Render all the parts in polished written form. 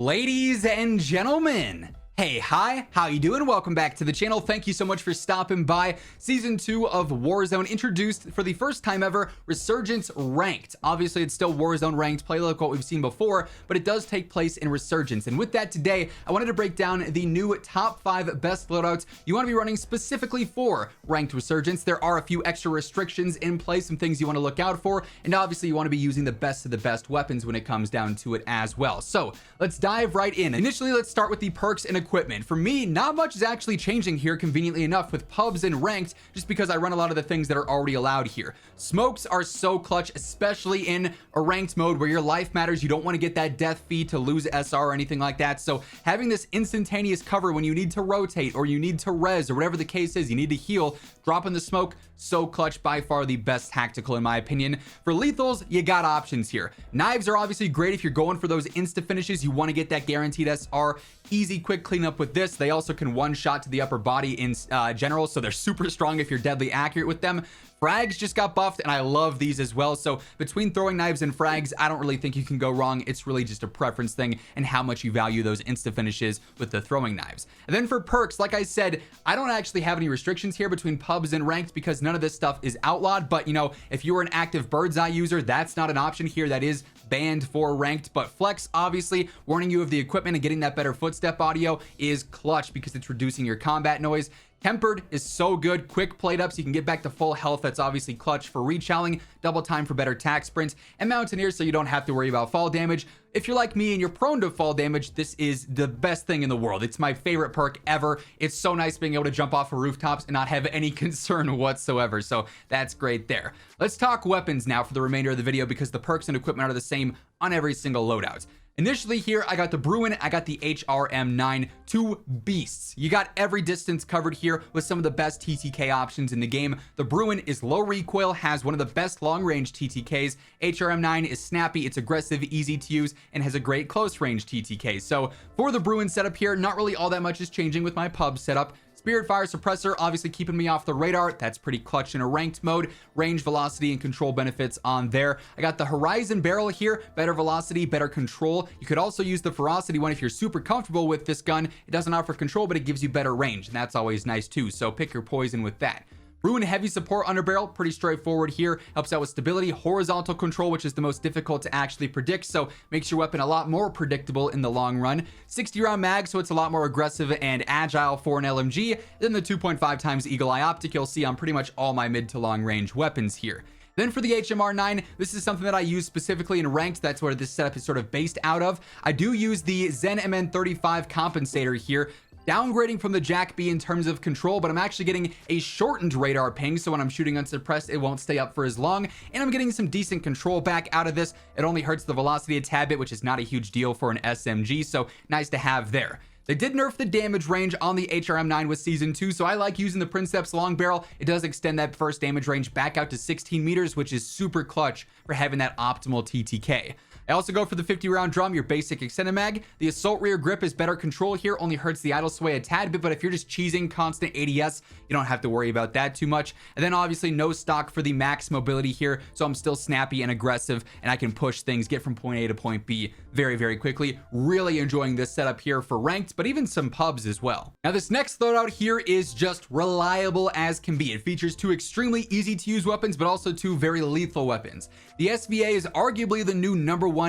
Ladies and gentlemen, hey, hi, how you doing? Welcome back to the channel. Thank you so much for stopping by. Season 2 of Warzone introduced for the first time ever Resurgence Ranked. Obviously, it's still Warzone Ranked, play like what we've seen before, but it does take place in Resurgence. And with that today, I wanted to break down the new top 5 best loadouts you want to be running specifically for Ranked Resurgence. There are a few extra restrictions in place, some things you want to look out for, and obviously you want to be using the best of the best weapons when it comes down to it as well. So let's dive right in. Initially, let's start with the perks and equipment. For me, not much is actually changing here, conveniently enough, with pubs and ranked, just because I run a lot of the things that are already allowed here. Smokes are so clutch, especially in a ranked mode where your life matters. You don't want to get that death fee to lose SR or anything like that. So having this instantaneous cover when you need to rotate or you need to res or whatever the case is, you need to heal, drop in the smoke, so clutch, by far the best tactical in my opinion. For lethals, you got options here. Knives are obviously great if you're going for those insta finishes. You want to get that guaranteed SR. Easy, quick cleanup with this. They also can one shot to the upper body in general, so they're super strong if you're deadly accurate with them. Frags just got buffed, and I love these as well. So between throwing knives and frags, I don't really think you can go wrong. It's really just a preference thing and how much you value those insta finishes with the throwing knives. And then for perks, like I said, I don't actually have any restrictions here between pubs and ranked because none of this stuff is outlawed. But you know, if you were an active bird's eye user, that's not an option here. That is banned for ranked. But flex, obviously, warning you of the equipment and getting that better footstep audio is clutch because it's reducing your combat noise. Tempered is so good. Quick plate up so you can get back to full health. That's obviously clutch for rechalling. Double time for better tack sprints. And Mountaineer so you don't have to worry about fall damage. If you're like me and you're prone to fall damage, this is the best thing in the world. It's my favorite perk ever. It's so nice being able to jump off of rooftops and not have any concern whatsoever. So that's great there. Let's talk weapons now for the remainder of the video because the perks and equipment are the same on every single loadout. Initially here, I got the Bruen, I got the HRM9, two beasts. You got every distance covered here with some of the best TTK options in the game. The Bruen is low recoil, has one of the best long-range TTKs. HRM9 is snappy, it's aggressive, easy to use, and has a great close-range TTK. So for the Bruen setup here, not really all that much is changing with my pub setup. Spirit Fire Suppressor, obviously keeping me off the radar. That's pretty clutch in a ranked mode. Range, velocity, and control benefits on there. I got the Horizon Barrel here. Better velocity, better control. You could also use the Ferocity one if you're super comfortable with this gun. It doesn't offer control, but it gives you better range, and that's always nice too. So pick your poison with that. Bruen heavy support underbarrel, pretty straightforward here. Helps out with stability, horizontal control, which is the most difficult to actually predict, so makes your weapon a lot more predictable in the long run. 60 round mag, so it's a lot more aggressive and agile for an LMG than the 2.5 times Eagle Eye Optic you'll see on pretty much all my mid to long range weapons here. Then for the HMR9, this is something that I use specifically in ranked. That's where this setup is sort of based out of. I do use the Zen MN35 compensator here, downgrading from the Jack-B in terms of control, but I'm actually getting a shortened radar ping, so when I'm shooting unsuppressed, it won't stay up for as long, and I'm getting some decent control back out of this. It only hurts the velocity a tad bit, which is not a huge deal for an SMG, so nice to have there. They did nerf the damage range on the HRM9 with Season 2, so I like using the Princeps long barrel. It does extend that first damage range back out to 16 meters, which is super clutch for having that optimal TTK. I also go for the 50 round drum, your basic extended mag. The assault rear grip is better control here, only hurts the idle sway a tad bit, but if you're just cheesing constant ADS, you don't have to worry about that too much. And then obviously no stock for the max mobility here, so I'm still snappy and aggressive, and I can push things, get from point A to point B very, very quickly. Really enjoying this setup here for ranked, but even some pubs as well. Now this next loadout here is just reliable as can be. It features two extremely easy to use weapons, but also two very lethal weapons. The SVA is arguably the new #1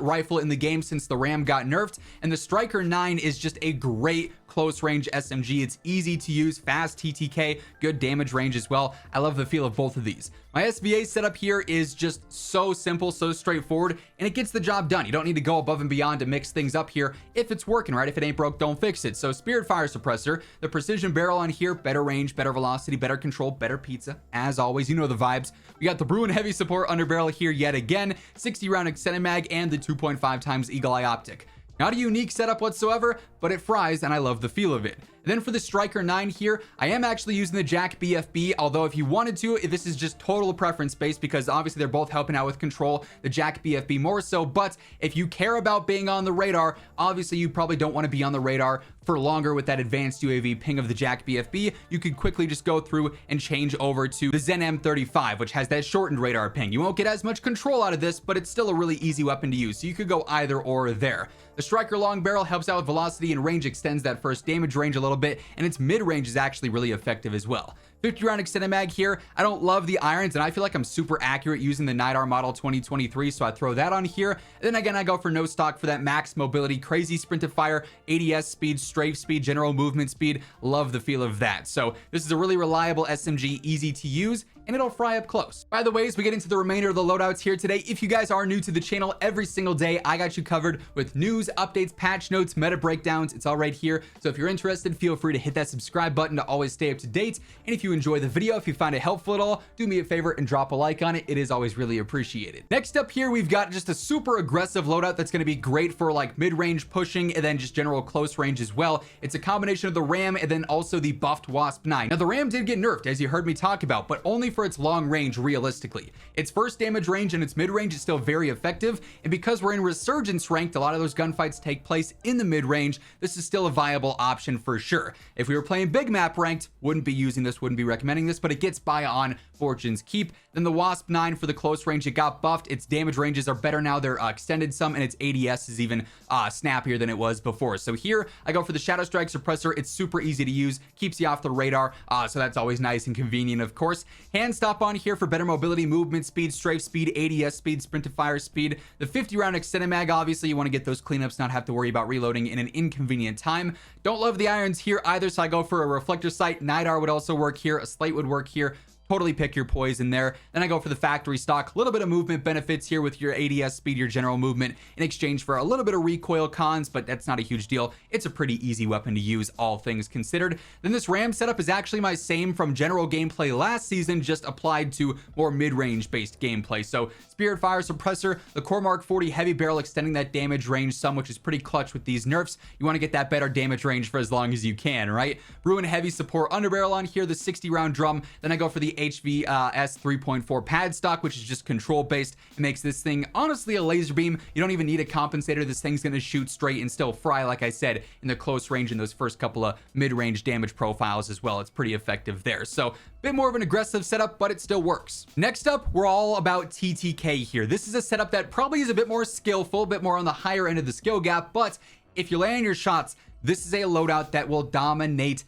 rifle in the game since the Ram got nerfed, and the Striker 9 is just a great close range SMG. It's easy to use, fast TTK, good damage range as well. I love the feel of both of these. My SVA setup here is just so simple, so straightforward, and it gets the job done. You don't need to go above and beyond to mix things up here if it's working, right? If it ain't broke, don't fix it. So Spirit Fire Suppressor, the precision barrel on here, better range, better velocity, better control, better pizza. As always, you know the vibes. We got the Bruen heavy support underbarrel here yet again, 60 round extended mag, and the 2.5 times Eagle Eye Optic. Not a unique setup whatsoever, but it fries and I love the feel of it. And then for the Striker 9 here, I am actually using the JAK BFB, although if you wanted to, this is just total preference based because obviously they're both helping out with control, the JAK BFB more so, but if you care about being on the radar, obviously you probably don't want to be on the radar for longer with that advanced UAV ping of the JAK BFB. You could quickly just go through and change over to the Zen M35, which has that shortened radar ping. You won't get as much control out of this, but it's still a really easy weapon to use, so you could go either or there. The Striker long barrel helps out with velocity and range, extends that first damage range a little bit, and its mid-range is actually really effective as well. 50 round extended mag here. I don't love the irons, and I feel like I'm super accurate using the Nidar model 2023, so I throw that on here. And then again, I go for no stock for that max mobility, crazy sprint to fire, ADS speed, strafe speed, general movement speed. Love the feel of that. So this is a really reliable SMG, easy to use, and it'll fry up close. By the way, as we get into the remainder of the loadouts here today, if you guys are new to the channel, every single day I got you covered with news, updates, patch notes, meta breakdowns. It's all right here. So if you're interested, feel free to hit that subscribe button to always stay up to date. And if you enjoy the video, if you find it helpful at all, do me a favor and drop a like on it. It is always really appreciated. Next up here, we've got just a super aggressive loadout that's going to be great for like mid-range pushing and then just general close range as well. It's a combination of the RAM and then also the buffed WASP-9. Now the RAM did get nerfed, as you heard me talk about, but only for its long range realistically. Its first damage range and its mid-range is still very effective, and because we're in Resurgence Ranked, a lot of those gunfights take place in the mid-range. This is still a viable option for sure. If we were playing big map ranked, wouldn't be using this, wouldn't be recommending this, but it gets by on Fortune's Keep. Then the WASP-9 for the close range, it got buffed. Its damage ranges are better now. They're extended some, and its ADS is even snappier than it was before. So here I go for the Shadow Strike Suppressor. It's super easy to use, keeps you off the radar, so that's always nice and convenient, of course. Hand stop on here for better mobility, movement speed, strafe speed, ADS speed, sprint to fire speed. The 50 round extended mag, obviously you want to get those cleanups, not have to worry about reloading in an inconvenient time. Don't love the irons here either, so I go for a reflector sight. Nidar would also work here, a slate would work here. Totally pick your poison there. Then I go for the factory stock. A little bit of movement benefits here with your ADS speed, your general movement, in exchange for a little bit of recoil cons, but that's not a huge deal. It's a pretty easy weapon to use, all things considered. Then this RAM setup is actually my same from general gameplay last season, just applied to more mid-range based gameplay. So Spirit Fire Suppressor, the Core Mark 40 heavy barrel extending that damage range some, which is pretty clutch with these nerfs. You want to get that better damage range for as long as you can, right? Bruen heavy support underbarrel on here, the 60 round drum. Then I go for the HVS 3.4 pad stock, which is just control based. It makes this thing honestly a laser beam. You don't even need a compensator. This thing's going to shoot straight and still fry, like I said, in the close range in those first couple of mid-range damage profiles as well. It's pretty effective there. So a bit more of an aggressive setup, but it still works. Next up, we're all about TTK here. This is a setup that probably is a bit more skillful, a bit more on the higher end of the skill gap, but if you land your shots, this is a loadout that will dominate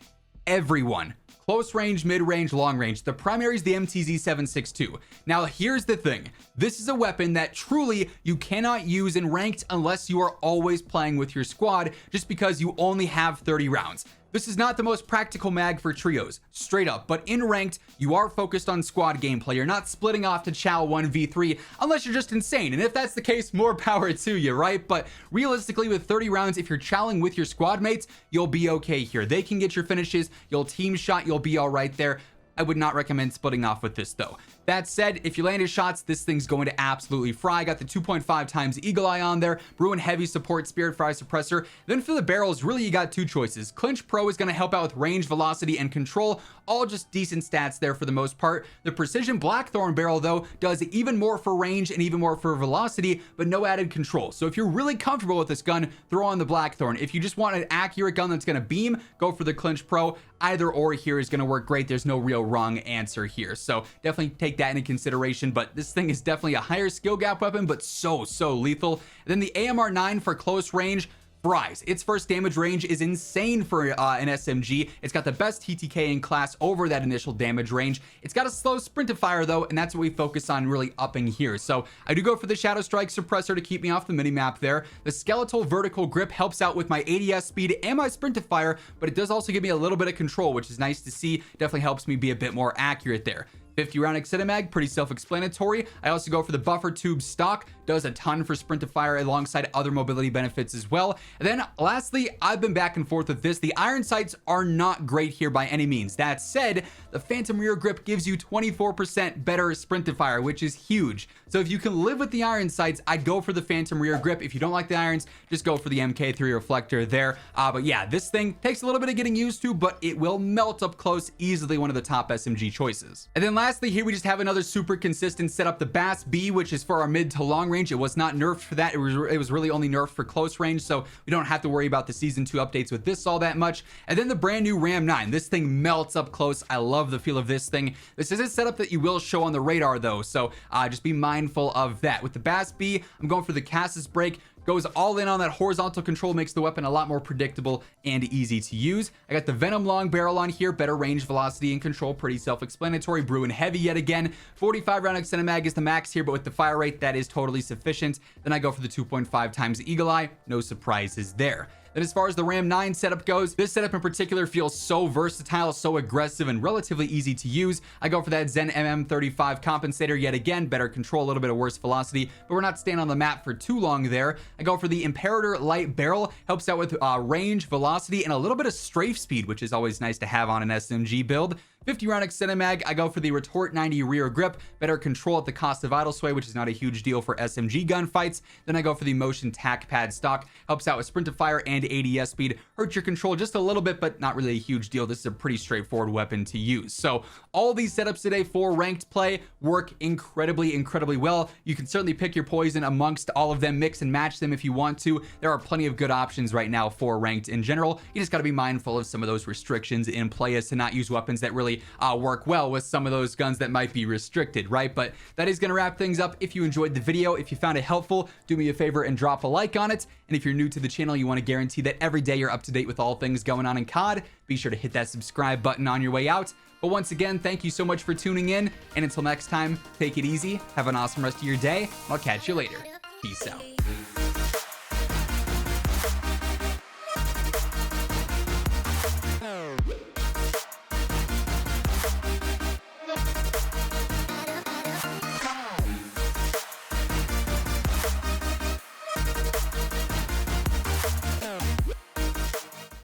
everyone. Close range, mid-range, long range. The primary is the MTZ-762. Now, here's the thing. This is a weapon that truly you cannot use in ranked unless you are always playing with your squad, just because you only have 30 rounds. This is not the most practical mag for trios, straight up, but in ranked, you are focused on squad gameplay. You're not splitting off to chow 1v3 unless you're just insane. And if that's the case, more power to you, right? But realistically, with 30 rounds, if you're chowing with your squad mates, you'll be okay here. They can get your finishes, you'll team shot, you'll be all right there. I would not recommend splitting off with this though. That said, if you landed shots, this thing's going to absolutely fry. Got the 2.5 times Eagle Eye on there, Bruen heavy support, Spirit Fire Suppressor. Then for the barrels, really you got two choices. Clinch Pro is going to help out with range, velocity, and control. All just decent stats there for the most part. The Precision Blackthorn barrel though does even more for range and even more for velocity, but no added control. So if you're really comfortable with this gun, throw on the Blackthorn. If you just want an accurate gun that's going to beam, go for the Clinch Pro. Either or here is going to work great. There's no real wrong answer here. So definitely take that into consideration, but this thing is definitely a higher skill gap weapon, but so lethal. And then the AMR-9 for close range fries. Its first damage range is insane for an SMG. It's got the best TTK in class over that initial damage range. It's got a slow sprint to fire though, and that's what we focus on really upping here. So I do go for the Shadow Strike Suppressor to keep me off the minimap there. The Skeletal Vertical Grip helps out with my ADS speed and my sprint to fire, but it does also give me a little bit of control, which is nice to see. Definitely helps me be a bit more accurate there. 50 round Mag, pretty self-explanatory. I also go for the buffer tube stock, does a ton for sprint to fire alongside other mobility benefits as well. And then lastly, I've been back and forth with this. The iron sights are not great here by any means. That said, the phantom rear grip gives you 24% better sprint to fire, which is huge. So if you can live with the iron sights, I'd go for the phantom rear grip. If you don't like the irons, just go for the MK3 reflector there. But yeah, this thing takes a little bit of getting used to, but it will melt up close, easily one of the top SMG choices. And then lastly, here we just have another super consistent setup, the BAS-B, which is for our mid to long range. It was not nerfed for that. It was really only nerfed for close range, so we don't have to worry about the season 2 updates with this all that much. And then the brand new Ram 9. This thing melts up close. I love the feel of this thing. This is a setup that you will show on the radar though, so just be mindful of that. With the BAS-B, I'm going for the Cassis break. Goes all in on that horizontal control, makes the weapon a lot more predictable and easy to use. I got the Venom long barrel on here, better range, velocity, and control, pretty self-explanatory. Bruen heavy yet again. 45 round extended mag is the max here, but with the fire rate, that is totally sufficient. Then I go for the 2.5 times Eagle Eye, no surprises there. Then as far as the Ram 9 setup goes, this setup in particular feels so versatile, so aggressive, and relatively easy to use. I go for that Zen MM35 compensator yet again, better control, a little bit of worse velocity, but we're not staying on the map for too long there. I go for the Imperator light barrel, helps out with range, velocity, and a little bit of strafe speed, which is always nice to have on an SMG build. 50 round extended mag, I go for the Retort 90 rear grip, better control at the cost of idle sway, which is not a huge deal for SMG gunfights. Then I go for the Motion tac pad stock, helps out with sprint to fire and ADS speed, hurts your control just a little bit, but not really a huge deal. This is a pretty straightforward weapon to use. So all these setups today for ranked play work incredibly well. You can certainly pick your poison amongst all of them, mix and match them if you want to. There are plenty of good options right now for ranked in general. You just got to be mindful of some of those restrictions in play, as to not use weapons that really work well with some of those guns that might be restricted, right? But that is going to wrap things up. If you enjoyed the video, if you found it helpful, do me a favor and drop a like on it. And if you're new to the channel, you want to guarantee that every day you're up to date with all things going on in COD, be sure to hit that subscribe button on your way out. But once again, thank you so much for tuning in, and until next time, take it easy, have an awesome rest of your day, and I'll catch you later. Peace out.